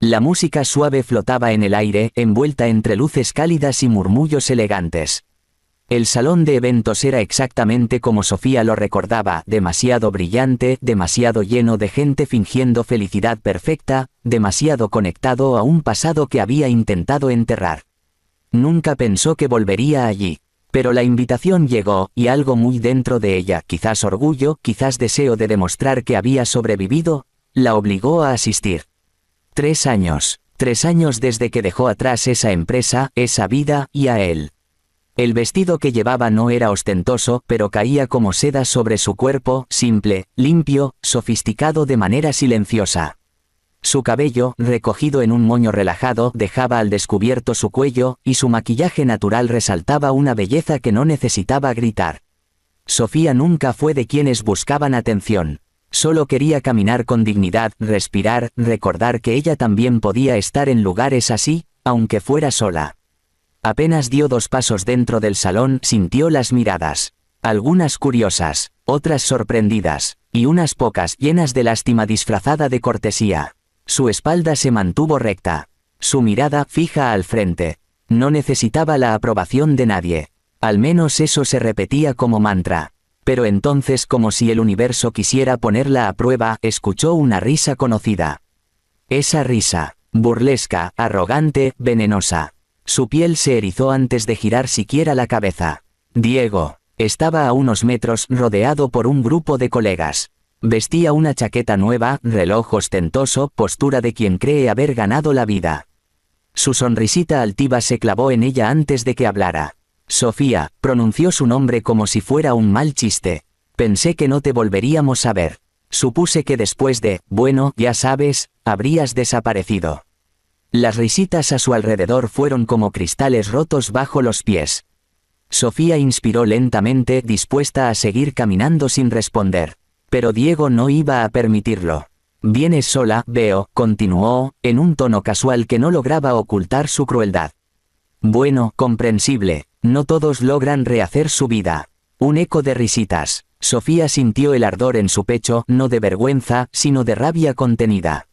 La música suave flotaba en el aire, envuelta entre luces cálidas y murmullos elegantes. El salón de eventos era exactamente como Sofía lo recordaba, demasiado brillante, demasiado lleno de gente fingiendo felicidad perfecta, demasiado conectado a un pasado que había intentado enterrar. Nunca pensó que volvería allí. Pero la invitación llegó, y algo muy dentro de ella, quizás orgullo, quizás deseo de demostrar que había sobrevivido, la obligó a asistir. 3 años. 3 años desde que dejó atrás esa empresa, esa vida, y a él. El vestido que llevaba no era ostentoso, pero caía como seda sobre su cuerpo, simple, limpio, sofisticado de manera silenciosa. Su cabello, recogido en un moño relajado, dejaba al descubierto su cuello, y su maquillaje natural resaltaba una belleza que no necesitaba gritar. Sofía nunca fue de quienes buscaban atención. Solo quería caminar con dignidad, respirar, recordar que ella también podía estar en lugares así, aunque fuera sola. Apenas dio 2 pasos dentro del salón, sintió las miradas. Algunas curiosas, otras sorprendidas, y unas pocas llenas de lástima disfrazada de cortesía. Su espalda se mantuvo recta. Su mirada fija al frente. No necesitaba la aprobación de nadie. Al menos eso se repetía como mantra. Pero entonces, como si el universo quisiera ponerla a prueba, escuchó una risa conocida. Esa risa, burlesca, arrogante, venenosa. Su piel se erizó antes de girar siquiera la cabeza. Diego. Estaba a unos metros, rodeado por un grupo de colegas. Vestía una chaqueta nueva, reloj ostentoso, postura de quien cree haber ganado la vida. Su sonrisita altiva se clavó en ella antes de que hablara. Sofía, pronunció su nombre como si fuera un mal chiste. Pensé que no te volveríamos a ver. Supuse que después de, bueno, ya sabes, habrías desaparecido. Las risitas a su alrededor fueron como cristales rotos bajo los pies. Sofía inspiró lentamente, dispuesta a seguir caminando sin responder. Pero Diego no iba a permitirlo. Vienes sola, veo, continuó, en un tono casual que no lograba ocultar su crueldad. Bueno, comprensible, no todos logran rehacer su vida. Un eco de risitas. Sofía sintió el ardor en su pecho, no de vergüenza, sino de rabia contenida.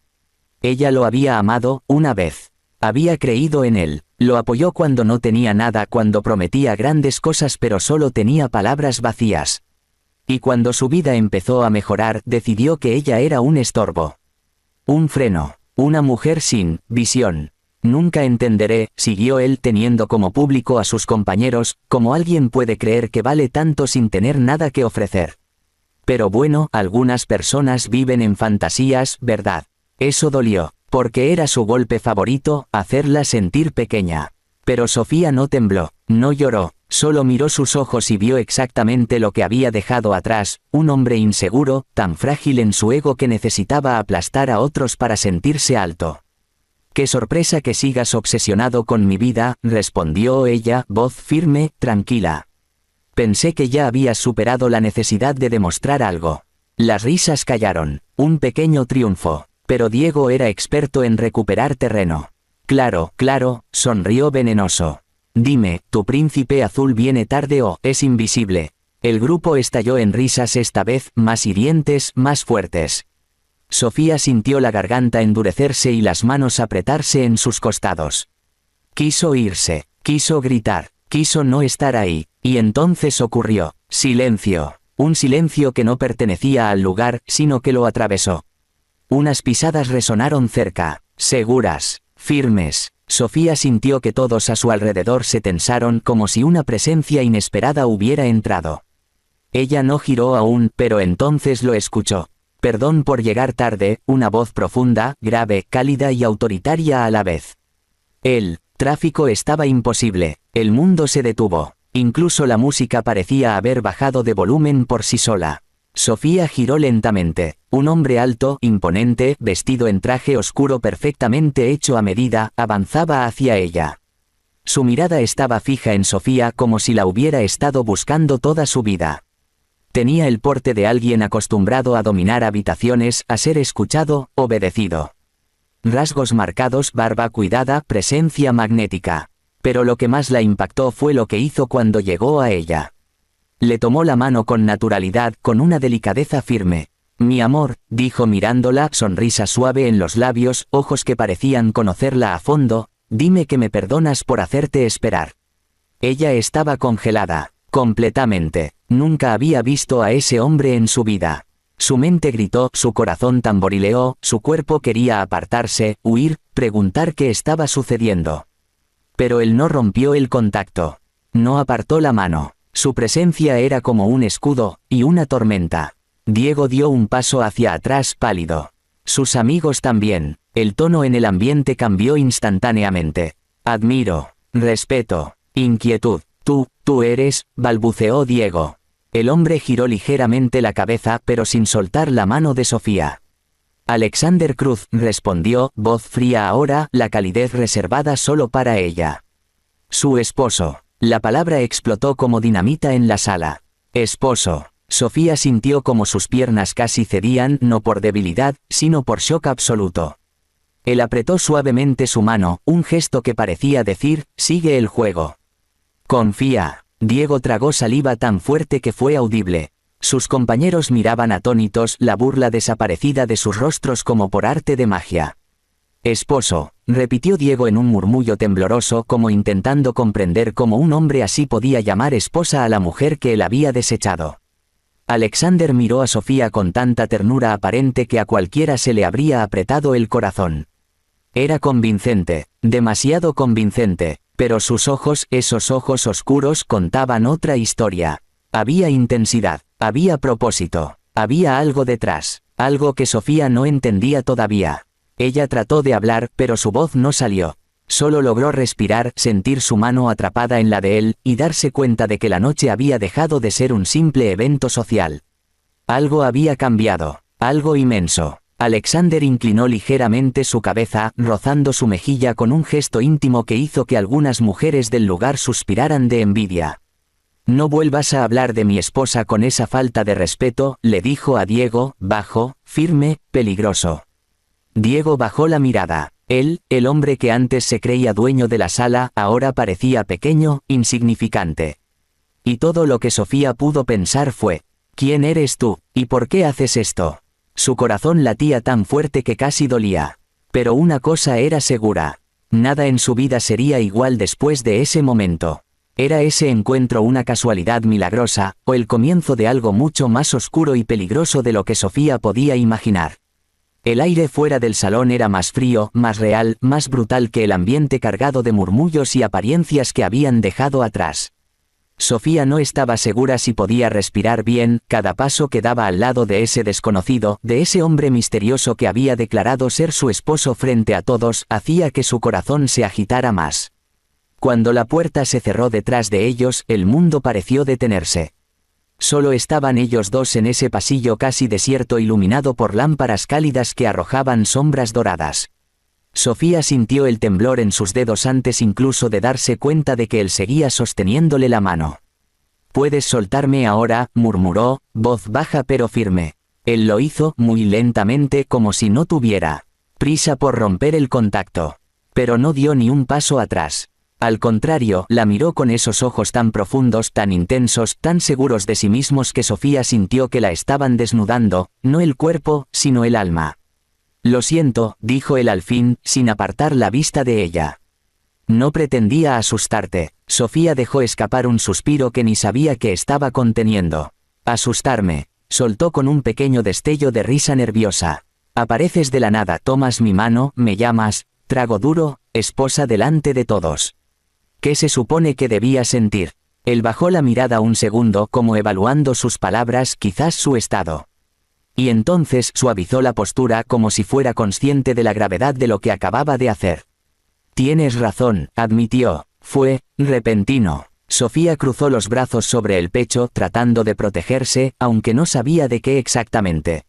Ella lo había amado, una vez. Había creído en él, lo apoyó cuando no tenía nada, cuando prometía grandes cosas pero solo tenía palabras vacías. Y cuando su vida empezó a mejorar, decidió que ella era un estorbo. Un freno, una mujer sin visión. Nunca entenderé, siguió él teniendo como público a sus compañeros, cómo alguien puede creer que vale tanto sin tener nada que ofrecer. Pero bueno, algunas personas viven en fantasías, ¿verdad? Eso dolió, porque era su golpe favorito, hacerla sentir pequeña. Pero Sofía no tembló, no lloró, solo miró sus ojos y vio exactamente lo que había dejado atrás, un hombre inseguro, tan frágil en su ego que necesitaba aplastar a otros para sentirse alto. «Qué sorpresa que sigas obsesionado con mi vida», respondió ella, voz firme, tranquila. «Pensé que ya habías superado la necesidad de demostrar algo». Las risas callaron, un pequeño triunfo, pero Diego era experto en recuperar terreno. «Claro, claro», sonrió venenoso. «Dime, ¿tu príncipe azul viene tarde o es invisible?» El grupo estalló en risas, esta vez, más hirientes, más fuertes. Sofía sintió la garganta endurecerse y las manos apretarse en sus costados. Quiso irse, quiso gritar, quiso no estar ahí, y entonces ocurrió. Silencio. Un silencio que no pertenecía al lugar, sino que lo atravesó. Unas pisadas resonaron cerca, seguras, firmes. Sofía sintió que todos a su alrededor se tensaron como si una presencia inesperada hubiera entrado. Ella no giró aún, pero entonces lo escuchó. «Perdón por llegar tarde», una voz profunda, grave, cálida y autoritaria a la vez. El tráfico estaba imposible, el mundo se detuvo. Incluso la música parecía haber bajado de volumen por sí sola. Sofía giró lentamente. Un hombre alto, imponente, vestido en traje oscuro perfectamente hecho a medida, avanzaba hacia ella. Su mirada estaba fija en Sofía como si la hubiera estado buscando toda su vida. Tenía el porte de alguien acostumbrado a dominar habitaciones, a ser escuchado, obedecido. Rasgos marcados, barba cuidada, presencia magnética. Pero lo que más la impactó fue lo que hizo cuando llegó a ella. Le tomó la mano con naturalidad, con una delicadeza firme. Mi amor, dijo mirándola, sonrisa suave en los labios, ojos que parecían conocerla a fondo, dime que me perdonas por hacerte esperar. Ella estaba congelada, completamente. Nunca había visto a ese hombre en su vida. Su mente gritó, su corazón tamborileó, su cuerpo quería apartarse, huir, preguntar qué estaba sucediendo. Pero él no rompió el contacto. No apartó la mano. Su presencia era como un escudo, y una tormenta. Diego dio un paso hacia atrás pálido. Sus amigos también. El tono en el ambiente cambió instantáneamente. Admiro, respeto, inquietud. Tú eres, balbuceó Diego. El hombre giró ligeramente la cabeza pero sin soltar la mano de Sofía. Alexander Cruz, respondió, voz fría ahora, la calidez reservada solo para ella. Su esposo. La palabra explotó como dinamita en la sala. Esposo. Sofía sintió como sus piernas casi cedían, no por debilidad, sino por shock absoluto. Él apretó suavemente su mano, un gesto que parecía decir, sigue el juego. Confía. Diego tragó saliva tan fuerte que fue audible. Sus compañeros miraban atónitos, la burla desaparecida de sus rostros como por arte de magia. Esposo, repitió Diego en un murmullo tembloroso como intentando comprender cómo un hombre así podía llamar esposa a la mujer que él había desechado. Alexander miró a Sofía con tanta ternura aparente que a cualquiera se le habría apretado el corazón. Era convincente, demasiado convincente, pero sus ojos, esos ojos oscuros, contaban otra historia. Había intensidad, había propósito, había algo detrás, algo que Sofía no entendía todavía. Ella trató de hablar, pero su voz no salió. Solo logró respirar, sentir su mano atrapada en la de él, y darse cuenta de que la noche había dejado de ser un simple evento social. Algo había cambiado, algo inmenso. Alexander inclinó ligeramente su cabeza, rozando su mejilla con un gesto íntimo que hizo que algunas mujeres del lugar suspiraran de envidia. No vuelvas a hablar de mi esposa con esa falta de respeto, le dijo a Diego, bajo, firme, peligroso. Diego bajó la mirada. Él, el hombre que antes se creía dueño de la sala, ahora parecía pequeño, insignificante. Y todo lo que Sofía pudo pensar fue, ¿quién eres tú, y por qué haces esto? Su corazón latía tan fuerte que casi dolía. Pero una cosa era segura. Nada en su vida sería igual después de ese momento. ¿Era ese encuentro una casualidad milagrosa, o el comienzo de algo mucho más oscuro y peligroso de lo que Sofía podía imaginar? El aire fuera del salón era más frío, más real, más brutal que el ambiente cargado de murmullos y apariencias que habían dejado atrás. Sofía no estaba segura si podía respirar bien, cada paso que daba al lado de ese desconocido, de ese hombre misterioso que había declarado ser su esposo frente a todos, hacía que su corazón se agitara más. Cuando la puerta se cerró detrás de ellos, el mundo pareció detenerse. Solo estaban ellos dos en ese pasillo casi desierto iluminado por lámparas cálidas que arrojaban sombras doradas. Sofía sintió el temblor en sus dedos antes incluso de darse cuenta de que él seguía sosteniéndole la mano. «Puedes soltarme ahora», murmuró, voz baja pero firme. Él lo hizo, muy lentamente, como si no tuviera prisa por romper el contacto. Pero no dio ni un paso atrás. Al contrario, la miró con esos ojos tan profundos, tan intensos, tan seguros de sí mismos que Sofía sintió que la estaban desnudando, no el cuerpo, sino el alma. «Lo siento», dijo él al fin, sin apartar la vista de ella. «No pretendía asustarte». Sofía dejó escapar un suspiro que ni sabía que estaba conteniendo. «Asustarme», soltó con un pequeño destello de risa nerviosa. «Apareces de la nada, tomas mi mano, me llamas, trago duro, esposa delante de todos». ¿Qué se supone que debía sentir? Él bajó la mirada un segundo como evaluando sus palabras, quizás su estado. Y entonces suavizó la postura como si fuera consciente de la gravedad de lo que acababa de hacer. «Tienes razón», admitió. «Fue repentino». Sofía cruzó los brazos sobre el pecho tratando de protegerse, aunque no sabía de qué exactamente.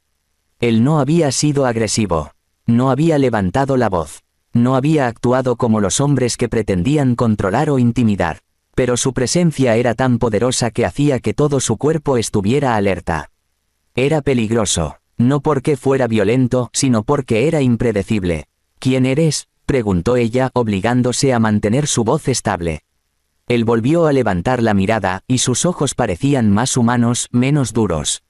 Él no había sido agresivo. No había levantado la voz. No había actuado como los hombres que pretendían controlar o intimidar. Pero su presencia era tan poderosa que hacía que todo su cuerpo estuviera alerta. Era peligroso, no porque fuera violento, sino porque era impredecible. «¿Quién eres?», preguntó ella, obligándose a mantener su voz estable. Él volvió a levantar la mirada, y sus ojos parecían más humanos, menos duros.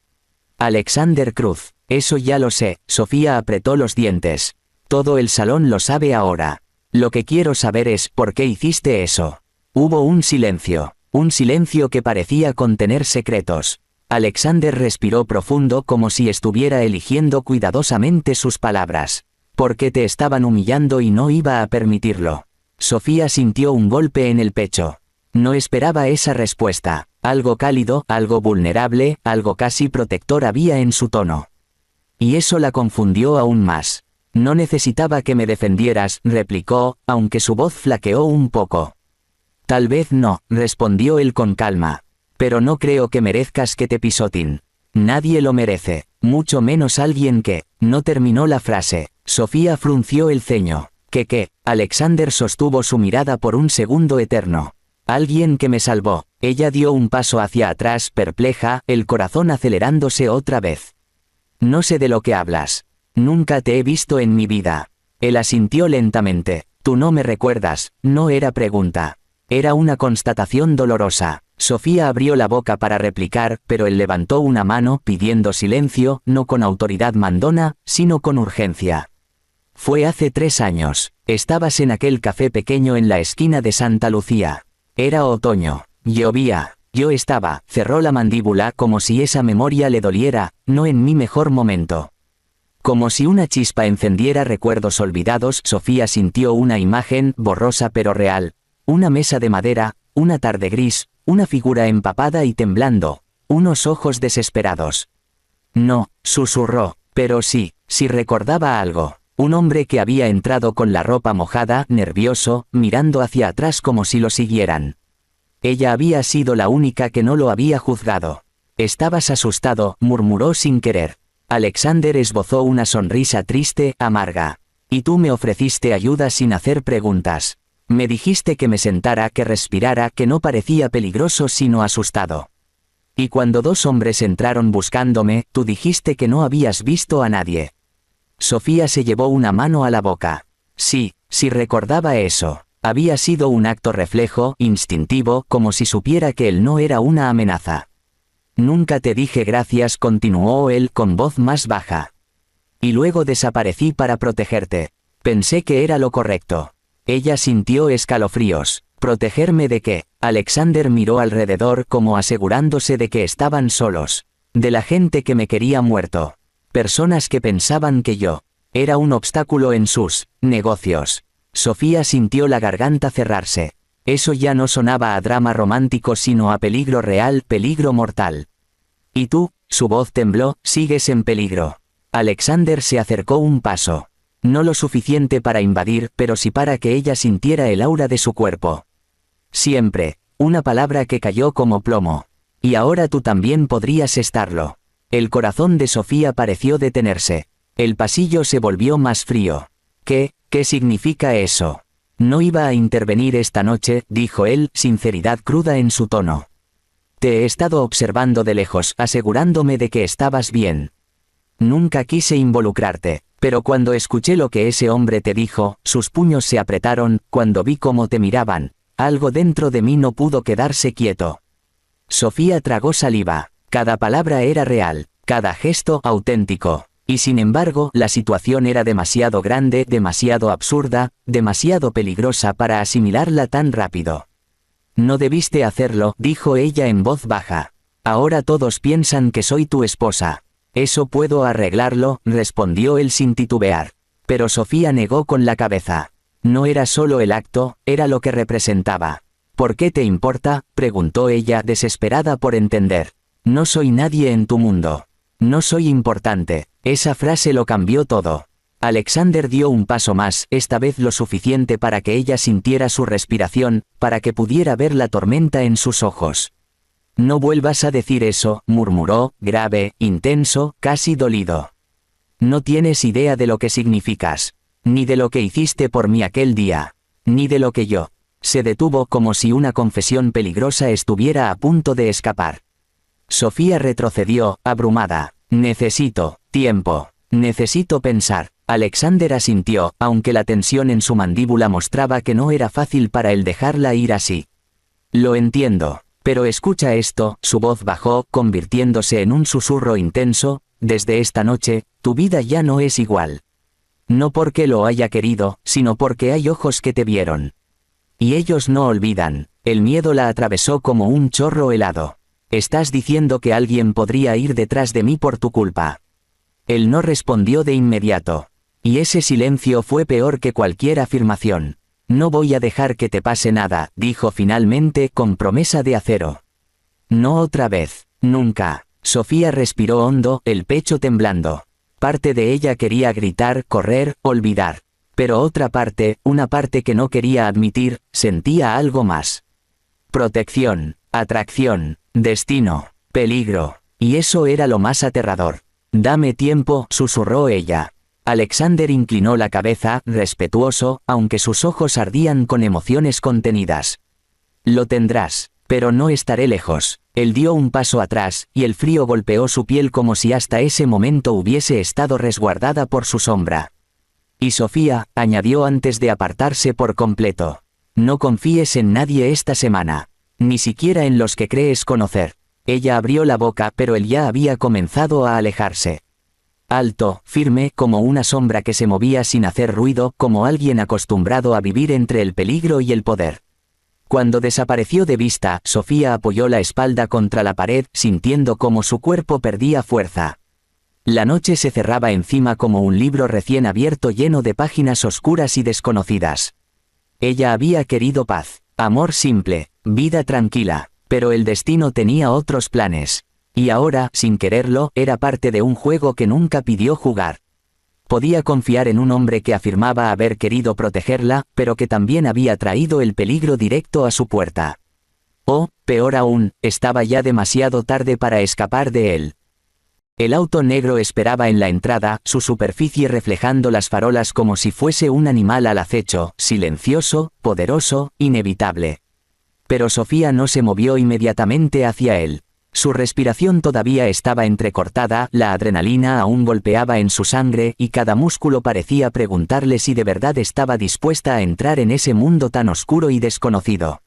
«Alexander Cruz». Eso ya lo sé, Sofía apretó los dientes. Todo el salón lo sabe ahora. Lo que quiero saber es, ¿por qué hiciste eso? Hubo un silencio que parecía contener secretos. Alexander respiró profundo como si estuviera eligiendo cuidadosamente sus palabras. Porque te estaban humillando y no iba a permitirlo. Sofía sintió un golpe en el pecho. No esperaba esa respuesta. Algo cálido, algo vulnerable, algo casi protector había en su tono. Y eso la confundió aún más. No necesitaba que me defendieras, replicó, aunque su voz flaqueó un poco. Tal vez no, respondió él con calma. Pero no creo que merezcas que te pisoteen. Nadie lo merece, mucho menos alguien que... No terminó la frase. Sofía frunció el ceño. ¿Qué? Alexander sostuvo su mirada por un segundo eterno. Alguien que me salvó. Ella dio un paso hacia atrás, perpleja, el corazón acelerándose otra vez. No sé de lo que hablas. Nunca te he visto en mi vida. Él asintió lentamente. Tú no me recuerdas, no era pregunta. Era una constatación dolorosa. Sofía abrió la boca para replicar, pero él levantó una mano pidiendo silencio, no con autoridad mandona, sino con urgencia. Fue hace 3 años. Estabas en aquel café pequeño en la esquina de Santa Lucía. Era otoño. Llovía. Yo estaba, cerró la mandíbula como si esa memoria le doliera, no en mi mejor momento. Como si una chispa encendiera recuerdos olvidados, Sofía sintió una imagen, borrosa pero real. Una mesa de madera, una tarde gris, una figura empapada y temblando, unos ojos desesperados. No, susurró, pero sí recordaba algo. Un hombre que había entrado con la ropa mojada, nervioso, mirando hacia atrás como si lo siguieran. Ella había sido la única que no lo había juzgado. Estabas asustado, murmuró sin querer. Alexander esbozó una sonrisa triste, amarga. Y tú me ofreciste ayuda sin hacer preguntas. Me dijiste que me sentara, que respirara, que no parecía peligroso sino asustado. Y cuando 2 hombres entraron buscándome, tú dijiste que no habías visto a nadie. Sofía se llevó una mano a la boca. Sí recordaba eso. Había sido un acto reflejo, instintivo, como si supiera que él no era una amenaza. Nunca te dije gracias, continuó él con voz más baja. Y luego desaparecí para protegerte. Pensé que era lo correcto. Ella sintió escalofríos. ¿Protegerme de qué? Alexander miró alrededor como asegurándose de que estaban solos. De la gente que me quería muerto. Personas que pensaban que yo era un obstáculo en sus negocios. Sofía sintió la garganta cerrarse. Eso ya no sonaba a drama romántico sino a peligro real, peligro mortal. ¿Y tú? Su voz tembló, sigues en peligro. Alexander se acercó un paso. No lo suficiente para invadir, pero sí para que ella sintiera el aura de su cuerpo. Siempre. Una palabra que cayó como plomo. Y ahora tú también podrías estarlo. El corazón de Sofía pareció detenerse. El pasillo se volvió más frío. ¿Qué significa eso? No iba a intervenir esta noche, dijo él, sinceridad cruda en su tono. Te he estado observando de lejos, asegurándome de que estabas bien. Nunca quise involucrarte, pero cuando escuché lo que ese hombre te dijo, sus puños se apretaron, cuando vi cómo te miraban, algo dentro de mí no pudo quedarse quieto. Sofía tragó saliva. Cada palabra era real, cada gesto auténtico. Y sin embargo, la situación era demasiado grande, demasiado absurda, demasiado peligrosa para asimilarla tan rápido. No debiste hacerlo, dijo ella en voz baja. Ahora todos piensan que soy tu esposa. Eso puedo arreglarlo, respondió él sin titubear. Pero Sofía negó con la cabeza. No era solo el acto, era lo que representaba. ¿Por qué te importa?, preguntó ella desesperada por entender. No soy nadie en tu mundo. No soy importante. Esa frase lo cambió todo. Alexander dio un paso más, esta vez lo suficiente para que ella sintiera su respiración, para que pudiera ver la tormenta en sus ojos. No vuelvas a decir eso, murmuró, grave, intenso, casi dolido. No tienes idea de lo que significas. Ni de lo que hiciste por mí aquel día. Ni de lo que yo. Se detuvo como si una confesión peligrosa estuviera a punto de escapar. Sofía retrocedió, abrumada. Necesito tiempo. Necesito pensar. Alexander asintió, aunque la tensión en su mandíbula mostraba que no era fácil para él dejarla ir así. Lo entiendo. Pero escucha esto, su voz bajó, convirtiéndose en un susurro intenso. desde esta noche, tu vida ya no es igual. No porque lo haya querido, sino porque hay ojos que te vieron. Y ellos no olvidan. El miedo la atravesó como un chorro helado. Estás diciendo que alguien podría ir detrás de mí por tu culpa. Él no respondió de inmediato. Y ese silencio fue peor que cualquier afirmación. No voy a dejar que te pase nada, dijo finalmente con promesa de acero. No otra vez, nunca. Sofía respiró hondo, el pecho temblando. Parte de ella quería gritar, correr, olvidar. Pero otra parte, una parte que no quería admitir, sentía algo más. Protección, atracción, destino, peligro. Y eso era lo más aterrador. Dame tiempo, susurró ella. Alexander inclinó la cabeza, respetuoso, aunque sus ojos ardían con emociones contenidas. Lo tendrás, pero no estaré lejos. Él dio un paso atrás, y el frío golpeó su piel como si hasta ese momento hubiese estado resguardada por su sombra. Y Sofía, añadió antes de apartarse por completo. No confíes en nadie esta semana. Ni siquiera en los que crees conocer. Ella abrió la boca, pero él ya había comenzado a alejarse. Alto, firme, como una sombra que se movía sin hacer ruido, como alguien acostumbrado a vivir entre el peligro y el poder. Cuando desapareció de vista, Sofía apoyó la espalda contra la pared, sintiendo cómo su cuerpo perdía fuerza. La noche se cerraba encima como un libro recién abierto lleno de páginas oscuras y desconocidas. Ella había querido paz, amor simple, vida tranquila, pero el destino tenía otros planes. Y ahora, sin quererlo, era parte de un juego que nunca pidió jugar. Podía confiar en un hombre que afirmaba haber querido protegerla, pero que también había traído el peligro directo a su puerta. O, peor aún, estaba ya demasiado tarde para escapar de él. El auto negro esperaba en la entrada, su superficie reflejando las farolas como si fuese un animal al acecho, silencioso, poderoso, inevitable. Pero Sofía no se movió inmediatamente hacia él. Su respiración todavía estaba entrecortada, la adrenalina aún golpeaba en su sangre y cada músculo parecía preguntarle si de verdad estaba dispuesta a entrar en ese mundo tan oscuro y desconocido.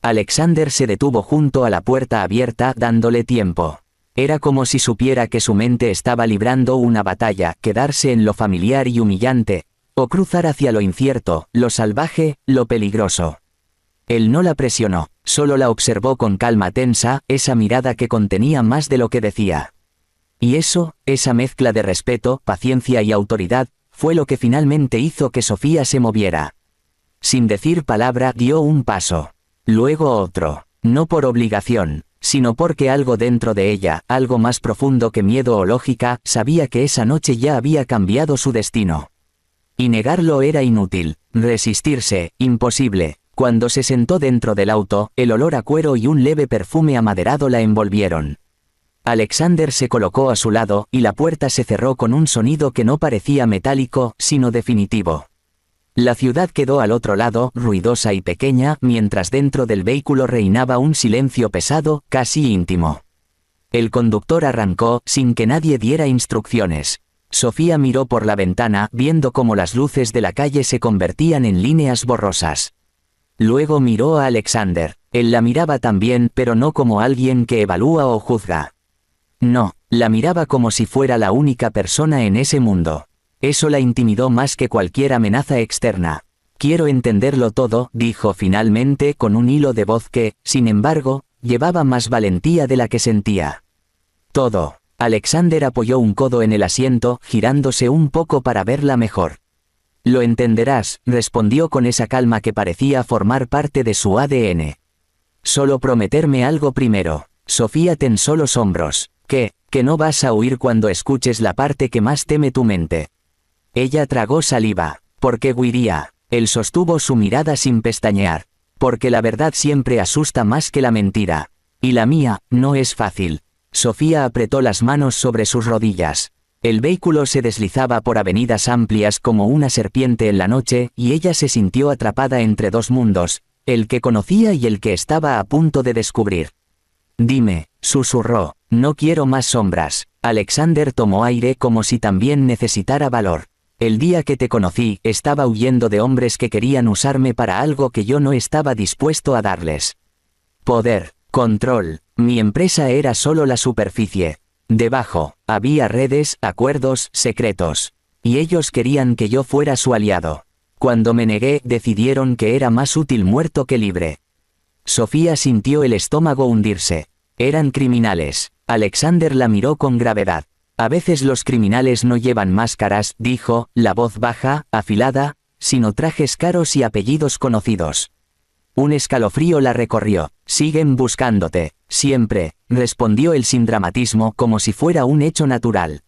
Alexander se detuvo junto a la puerta abierta, dándole tiempo. Era como si supiera que su mente estaba librando una batalla, quedarse en lo familiar y humillante, o cruzar hacia lo incierto, lo salvaje, lo peligroso. Él no la presionó, solo la observó con calma tensa, esa mirada que contenía más de lo que decía. Y eso, esa mezcla de respeto, paciencia y autoridad, fue lo que finalmente hizo que Sofía se moviera. Sin decir palabra, dio un paso. Luego otro. No por obligación, sino porque algo dentro de ella, algo más profundo que miedo o lógica, sabía que esa noche ya había cambiado su destino. Y negarlo era inútil, resistirse, imposible. Cuando se sentó dentro del auto, el olor a cuero y un leve perfume amaderado la envolvieron. Alexander se colocó a su lado, y la puerta se cerró con un sonido que no parecía metálico, sino definitivo. La ciudad quedó al otro lado, ruidosa y pequeña, mientras dentro del vehículo reinaba un silencio pesado, casi íntimo. El conductor arrancó, sin que nadie diera instrucciones. Sofía miró por la ventana, viendo cómo las luces de la calle se convertían en líneas borrosas. Luego miró a Alexander. Él la miraba también, pero no como alguien que evalúa o juzga. No, la miraba como si fuera la única persona en ese mundo. Eso la intimidó más que cualquier amenaza externa. Quiero entenderlo todo, dijo finalmente con un hilo de voz que, sin embargo, llevaba más valentía de la que sentía. Todo. Alexander apoyó un codo en el asiento, girándose un poco para verla mejor. Lo entenderás, respondió con esa calma que parecía formar parte de su ADN. Solo prometerme algo primero. Sofía tensó los hombros. ¿Que no vas a huir cuando escuches la parte que más teme tu mente? Ella tragó saliva. ¿Por qué huiría? Él sostuvo su mirada sin pestañear. Porque la verdad siempre asusta más que la mentira. Y la mía, no es fácil. Sofía apretó las manos sobre sus rodillas. El vehículo se deslizaba por avenidas amplias como una serpiente en la noche, y ella se sintió atrapada entre dos mundos, el que conocía y el que estaba a punto de descubrir. Dime, susurró, no quiero más sombras. Alexander tomó aire como si también necesitara valor. El día que te conocí, estaba huyendo de hombres que querían usarme para algo que yo no estaba dispuesto a darles. Poder, control, mi empresa era solo la superficie. Debajo, había redes, acuerdos, secretos. Y ellos querían que yo fuera su aliado. Cuando me negué, decidieron que era más útil muerto que libre. Sofía sintió el estómago hundirse. Eran criminales. Alexander la miró con gravedad. A veces los criminales no llevan máscaras, dijo, la voz baja, afilada, sino trajes caros y apellidos conocidos. Un escalofrío la recorrió. Siguen buscándote, siempre, respondió él sin dramatismo como si fuera un hecho natural.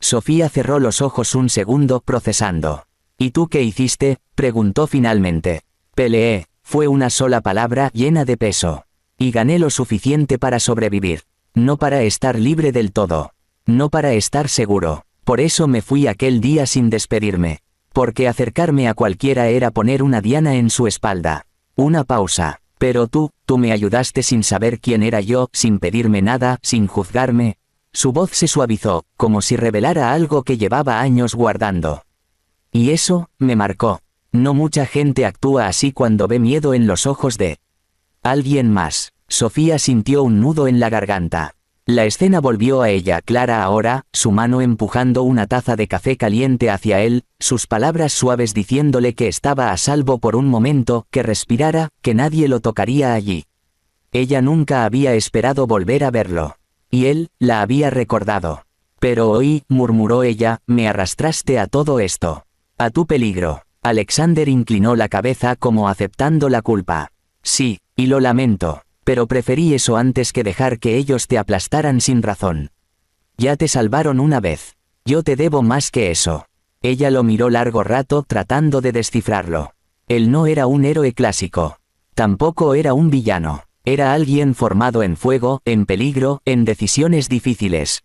Sofía cerró los ojos un segundo procesando. ¿Y tú qué hiciste?, preguntó finalmente. Peleé, fue una sola palabra llena de peso. Y gané lo suficiente para sobrevivir. No para estar libre del todo. No para estar seguro. Por eso me fui aquel día sin despedirme. Porque acercarme a cualquiera era poner una diana en su espalda. Una pausa. Pero tú me ayudaste sin saber quién era yo, sin pedirme nada, sin juzgarme. Su voz se suavizó, como si revelara algo que llevaba años guardando. Y eso, me marcó. No mucha gente actúa así cuando ve miedo en los ojos de alguien más. Sofía sintió un nudo en la garganta. La escena volvió a ella clara ahora, su mano empujando una taza de café caliente hacia él, sus palabras suaves diciéndole que estaba a salvo por un momento, que respirara, que nadie lo tocaría allí. Ella nunca había esperado volver a verlo. Y él, la había recordado. Pero hoy, murmuró ella, me arrastraste a todo esto. A tu peligro. Alexander inclinó la cabeza como aceptando la culpa. Sí, y lo lamento. Pero preferí eso antes que dejar que ellos te aplastaran sin razón. Ya te salvaron una vez. Yo te debo más que eso. Ella lo miró largo rato tratando de descifrarlo. Él no era un héroe clásico. Tampoco era un villano. Era alguien formado en fuego, en peligro, en decisiones difíciles.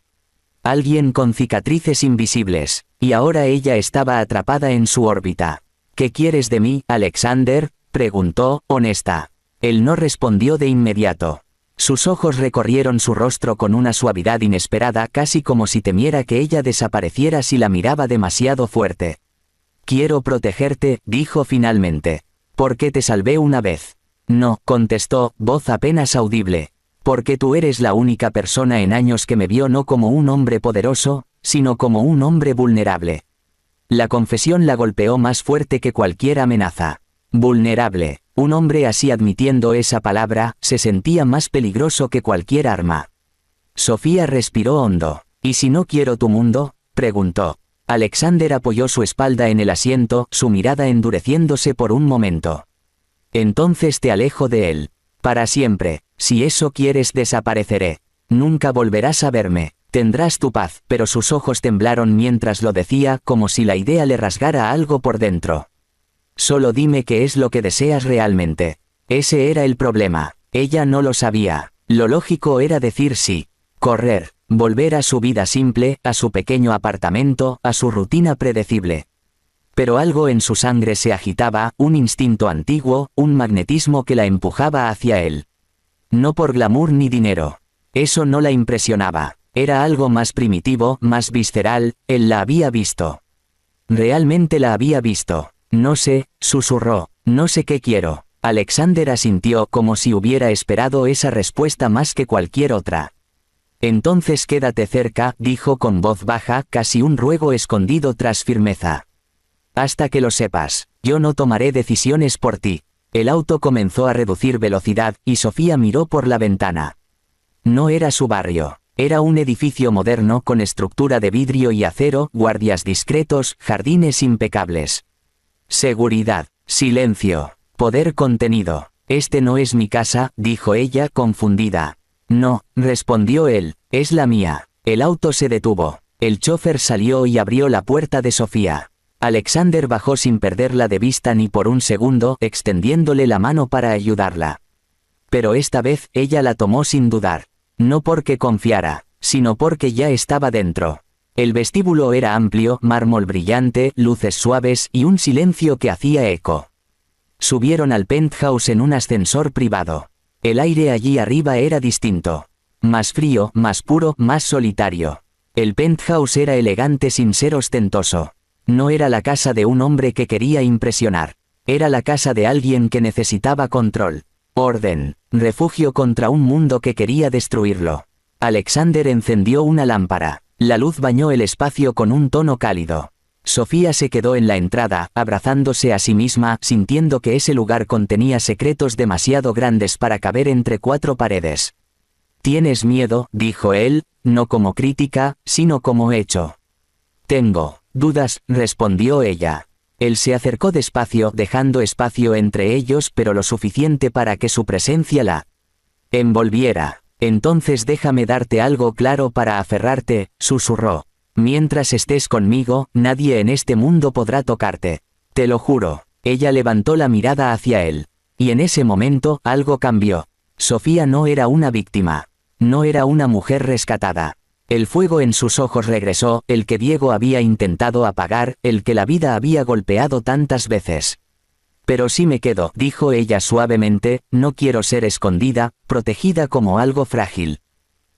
Alguien con cicatrices invisibles. Y ahora ella estaba atrapada en su órbita. ¿Qué quieres de mí, Alexander?, preguntó, honesta. Él no respondió de inmediato. Sus ojos recorrieron su rostro con una suavidad inesperada, casi como si temiera que ella desapareciera si la miraba demasiado fuerte. Quiero protegerte, dijo finalmente. Porque te salvé una vez. No, contestó, voz apenas audible. Porque tú eres la única persona en años que me vio no como un hombre poderoso, sino como un hombre vulnerable. La confesión la golpeó más fuerte que cualquier amenaza. Vulnerable. Un hombre así admitiendo esa palabra, se sentía más peligroso que cualquier arma. Sofía respiró hondo. ¿Y si no quiero tu mundo?, preguntó. Alexander apoyó su espalda en el asiento, su mirada endureciéndose por un momento. Entonces te alejo de él. Para siempre. Si eso quieres, desapareceré. Nunca volverás a verme. Tendrás tu paz. Pero sus ojos temblaron mientras lo decía, como si la idea le rasgara algo por dentro. Solo dime qué es lo que deseas realmente. Ese era el problema. Ella no lo sabía. Lo lógico era decir sí. Correr. Volver a su vida simple, a su pequeño apartamento, a su rutina predecible. Pero algo en su sangre se agitaba, un instinto antiguo, un magnetismo que la empujaba hacia él. No por glamour ni dinero. Eso no la impresionaba. Era algo más primitivo, más visceral, él la había visto. Realmente la había visto. No sé, susurró, no sé qué quiero. Alexander asintió como si hubiera esperado esa respuesta más que cualquier otra. Entonces quédate cerca, dijo con voz baja, casi un ruego escondido tras firmeza. Hasta que lo sepas, yo no tomaré decisiones por ti. El auto comenzó a reducir velocidad, y Sofía miró por la ventana. No era su barrio. Era un edificio moderno con estructura de vidrio y acero, guardias discretos, jardines impecables. Seguridad, silencio, poder contenido. Este no es mi casa, dijo ella confundida. No, respondió él, es la mía. El auto se detuvo. El chofer salió y abrió la puerta de Sofía. Alexander bajó sin perderla de vista ni por un segundo, extendiéndole la mano para ayudarla. Pero esta vez ella la tomó sin dudar. No porque confiara, sino porque ya estaba dentro. El vestíbulo era amplio, mármol brillante, luces suaves y un silencio que hacía eco. Subieron al penthouse en un ascensor privado. El aire allí arriba era distinto. Más frío, más puro, más solitario. El penthouse era elegante sin ser ostentoso. No era la casa de un hombre que quería impresionar. Era la casa de alguien que necesitaba control. Orden. Refugio contra un mundo que quería destruirlo. Alexander encendió una lámpara. La luz bañó el espacio con un tono cálido. Sofía se quedó en la entrada, abrazándose a sí misma, sintiendo que ese lugar contenía secretos demasiado grandes para caber entre cuatro paredes. «¿Tienes miedo?», dijo él, no como crítica, sino como hecho. «Tengo dudas», respondió ella. Él se acercó despacio, dejando espacio entre ellos, pero lo suficiente para que su presencia la envolviera. «Entonces déjame darte algo claro para aferrarte», susurró. «Mientras estés conmigo, nadie en este mundo podrá tocarte. Te lo juro». Ella levantó la mirada hacia él. Y en ese momento, algo cambió. Sofía no era una víctima. No era una mujer rescatada. El fuego en sus ojos regresó, el que Diego había intentado apagar, el que la vida había golpeado tantas veces. «Pero si me quedo», dijo ella suavemente, «no quiero ser escondida, protegida como algo frágil.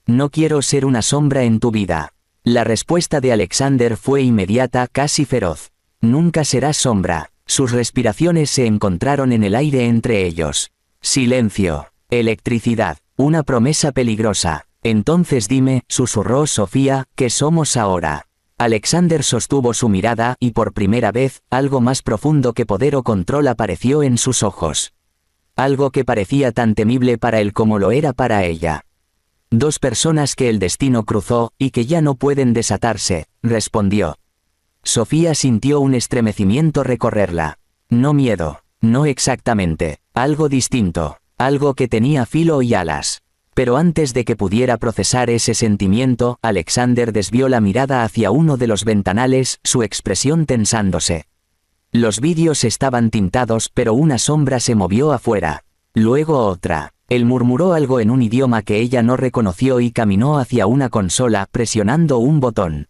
No quiero ser una sombra en tu vida». La respuesta de Alexander fue inmediata, casi feroz. «Nunca serás sombra». Sus respiraciones se encontraron en el aire entre ellos. Silencio. Electricidad. Una promesa peligrosa. «Entonces dime», susurró Sofía, «¿qué somos ahora?». Alexander sostuvo su mirada y por primera vez, algo más profundo que poder o control apareció en sus ojos. Algo que parecía tan temible para él como lo era para ella. «Dos personas que el destino cruzó y que ya no pueden desatarse», respondió. Sofía sintió un estremecimiento recorrerla. No miedo, no exactamente, algo distinto, algo que tenía filo y alas. Pero antes de que pudiera procesar ese sentimiento, Alexander desvió la mirada hacia uno de los ventanales, su expresión tensándose. Los vidrios estaban tintados, pero una sombra se movió afuera. Luego otra. Él murmuró algo en un idioma que ella no reconoció y caminó hacia una consola, presionando un botón.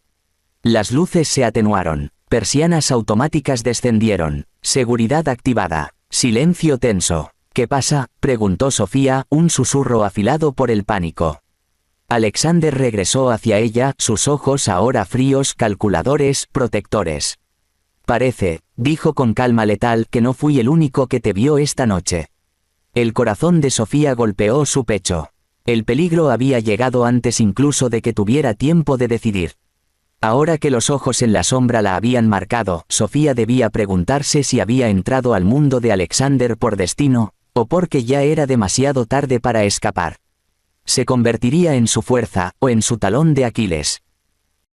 Las luces se atenuaron. Persianas automáticas descendieron. Seguridad activada. Silencio tenso. «¿Qué pasa?», preguntó Sofía, un susurro afilado por el pánico. Alexander regresó hacia ella, sus ojos ahora fríos, calculadores, protectores. «Parece», dijo con calma letal, «que no fui el único que te vio esta noche». El corazón de Sofía golpeó su pecho. El peligro había llegado antes incluso de que tuviera tiempo de decidir. Ahora que los ojos en la sombra la habían marcado, Sofía debía preguntarse si había entrado al mundo de Alexander por destino, o porque ya era demasiado tarde para escapar. Se convertiría en su fuerza, o en su talón de Aquiles.